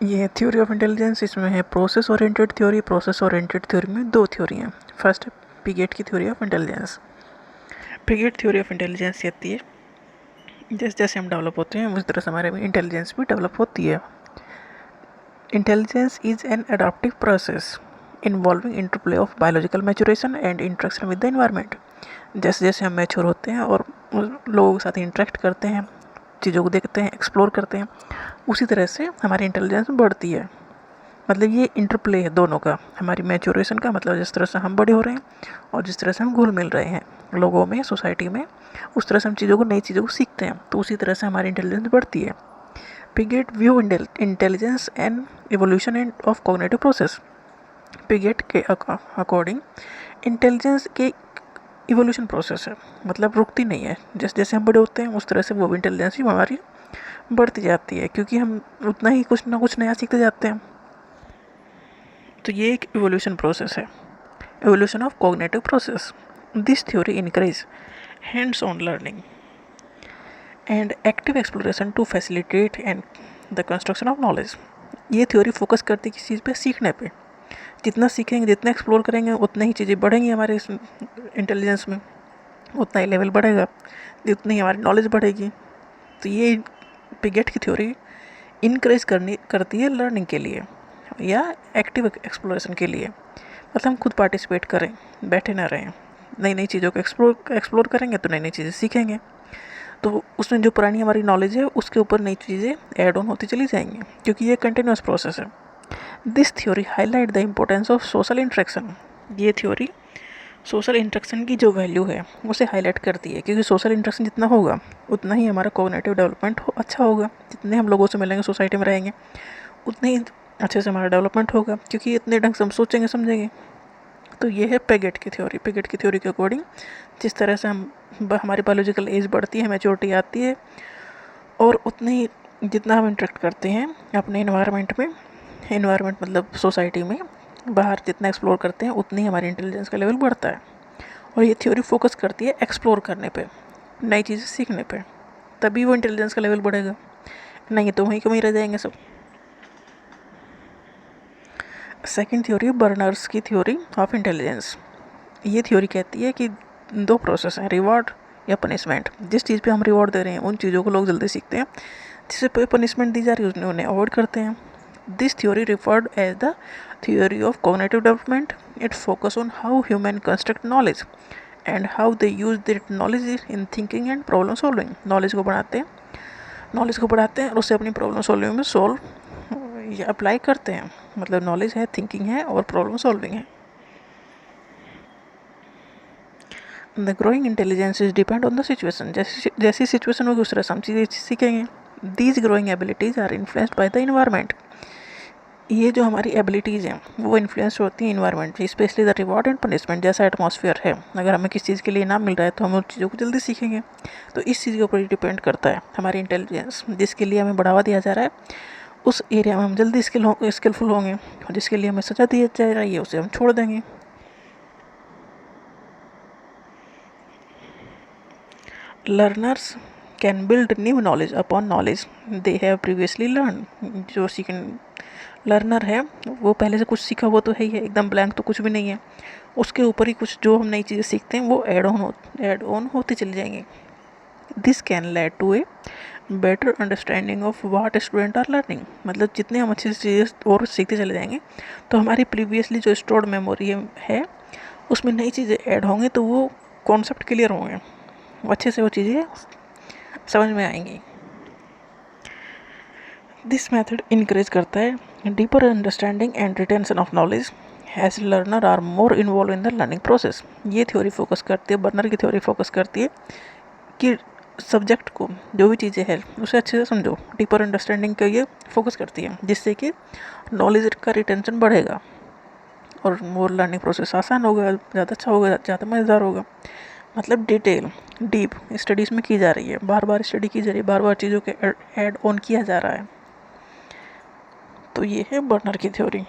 ये theory of intelligence, इसमें है process oriented theory. Process oriented theory में दो थ्योरी हैं। फर्स्ट है पिगेट की theory of intelligence. Piaget theory of intelligence कहती है जैसे जैसे हम डेवलप होते हैं उस तरह से हमारे में इंटेलिजेंस भी डेवलप होती है। Intelligence is an adoptive process involving interplay of biological maturation and interaction with the environment. जैसे जैसे हम मैच्योर होते हैं और लोगों के साथ इंटरेक्ट करते हैं, चीज़ों को देखते हैं, एक्सप्लोर करते हैं, उसी तरह से हमारी इंटेलिजेंस बढ़ती है। मतलब ये इंटरप्ले है दोनों का। हमारी मैच्योरेशन का मतलब जिस तरह से हम बड़े हो रहे हैं और जिस तरह से हम घुल मिल रहे हैं लोगों में, सोसाइटी में, उस तरह से हम चीज़ों को, नई चीज़ों को सीखते हैं, तो उसी तरह से हमारी इंटेलिजेंस बढ़ती है। Piaget view intelligence and evolution and of cognitive process. Piaget के अकॉर्डिंग इंटेलिजेंस के इवोल्यूशन प्रोसेस है, मतलब रुकती नहीं है। जैसे जैसे हम बड़े होते हैं उस तरह से वो इंटेलिजेंस भी हमारी बढ़ती जाती है, क्योंकि हम उतना ही कुछ ना कुछ नया सीखते जाते हैं। तो ये एक इवोल्यूशन प्रोसेस है, evolution of cognitive process. This theory encourages hands-on learning and active exploration to facilitate and the construction of knowledge. ये थ्योरी फोकस करती है किस चीज़ पे? सीखने पे। जितना सीखेंगे, जितना एक्सप्लोर करेंगे, उतना ही चीज़ें बढ़ेंगी हमारे इंटेलिजेंस में, उतना ही लेवल बढ़ेगा, जितनी हमारी नॉलेज बढ़ेगी। तो ये पिगेट की थ्योरी इनक्रेज करती है लर्निंग के लिए या एक्टिव एक्सप्लोरेशन के लिए। मतलब हम खुद पार्टिसिपेट करें, बैठे ना रहें, नई नई चीज़ों को एक्सप्लोर करेंगे तो नई नई चीज़ें सीखेंगे, तो उसमें जो पुरानी हमारी नॉलेज है उसके ऊपर नई चीज़ें ऐड ऑन होती चली जाएंगी, क्योंकि ये कंटिन्यूस प्रोसेस है। This theory highlight the importance of social interaction. ये थ्योरी सोशल इंटरेक्शन की जो वैल्यू है उसे हाईलाइट करती है, क्योंकि सोशल इंटरेक्शन जितना होगा उतना ही हमारा कॉग्निटिव डेवलपमेंट अच्छा होगा। जितने हम लोगों से मिलेंगे, सोसाइटी में रहेंगे, उतने ही अच्छे से हमारा डेवलपमेंट होगा, क्योंकि इतने ढंग से हम सोचेंगे, समझेंगे। तो ये है पिगेट की थ्योरी। पिगेट की थ्योरी के अकॉर्डिंग जिस तरह से हमारी बायोलॉजिकल एज बढ़ती है, मैच्योरिटी आती है, और उतने ही जितना हम इंटरेक्ट करते हैं अपने इन्वायरमेंट में, इन्वायरमेंट मतलब सोसाइटी में, बाहर जितना एक्सप्लोर करते हैं उतनी हमारी इंटेलिजेंस का लेवल बढ़ता है। और ये थ्योरी फोकस करती है एक्सप्लोर करने पे, नई चीज़ें सीखने पे, तभी वो इंटेलिजेंस का लेवल बढ़ेगा, नहीं तो वहीं के वहीं रह जाएंगे सब। सेकंड थ्योरी बर्नर्स की थ्योरी ऑफ इंटेलिजेंस। ये थ्योरी कहती है कि दो प्रोसेस हैं, रिवॉर्ड या पनिशमेंट। जिस चीज़ पे हम रिवॉर्ड दे रहे हैं उन चीज़ों को लोग जल्दी सीखते हैं, जिसे पे पनिशमेंट दी जा रही है उन्हें अवॉइड करते हैं। This theory referred as the theory of cognitive development. It focus on how human construct knowledge and how they use that knowledge in thinking and problem solving. Knowledge को बढ़ाते हैं और उसे अपनी प्रॉब्लम सॉल्विंग में solve या apply करते हैं। मतलब नॉलेज है, थिंकिंग है और प्रॉब्लम सॉल्विंग है। The growing intelligence is depend on the situation. जैसी सिचुएशन होगी उस तरह से हम चीज़ें सीखेंगे। These growing abilities are influenced by the environment. ये जो हमारी एबिलिटीज़ हैं वो इन्फ्लुएंस होती हैं environment, especially the reward and punishment. जैसा एटमॉस्फेयर है, अगर हमें किसी चीज़ के लिए इनाम मिल रहा है तो हम उन चीज़ों को जल्दी सीखेंगे। तो इस चीज़ के ऊपर डिपेंड करता है हमारी इंटेलिजेंस। जिसके लिए हमें बढ़ावा दिया जा रहा है उस एरिया में हम जल्दी स्किलफुल होंगे, और जिसके लिए हमें सजा दी जा रही है उसे हम छोड़ देंगे। Learners can build new knowledge upon knowledge they have previously learn. जो लर्नर है वो पहले से कुछ सीखा हुआ तो है ही है, एकदम ब्लैंक तो कुछ भी नहीं है। उसके ऊपर ही कुछ जो हम नई चीज़ें सीखते हैं वो ऐड ऑन होते चले जाएंगे। This can lead to a better understanding of what student are learning. मतलब जितने हम अच्छी चीज़ें और सीखते चले जाएंगे तो हमारी प्रीवियसली जो स्टोर्ड मेमोरी है उसमें नई चीज़ें ऐड होंगी, तो वो कॉन्सेप्ट क्लियर होंगे, अच्छे से वो चीज़ें समझ में आएंगी। दिस मेथड इनक्रेज करता है deeper understanding and retention of knowledge as learner are more involve in the learning process. ये थ्योरी फोकस करती है, बर्नर की थ्योरी फोकस करती है कि सब्जेक्ट को, जो भी चीज़ें हैं उसे अच्छे से समझो। डीपर अंडरस्टैंडिंग का ये फोकस करती है, जिससे कि नॉलेज का रिटेंशन बढ़ेगा और मोर लर्निंग प्रोसेस आसान होगा, ज़्यादा अच्छा होगा, ज़्यादा मज़ेदार होगा। मतलब डीप स्टडीज़ में की जा रही है, बार बार स्टडी की जा रही है, बार बार चीज़ों के ऐड ऑन किया जा रहा है। तो ये है बर्नर की थ्योरी।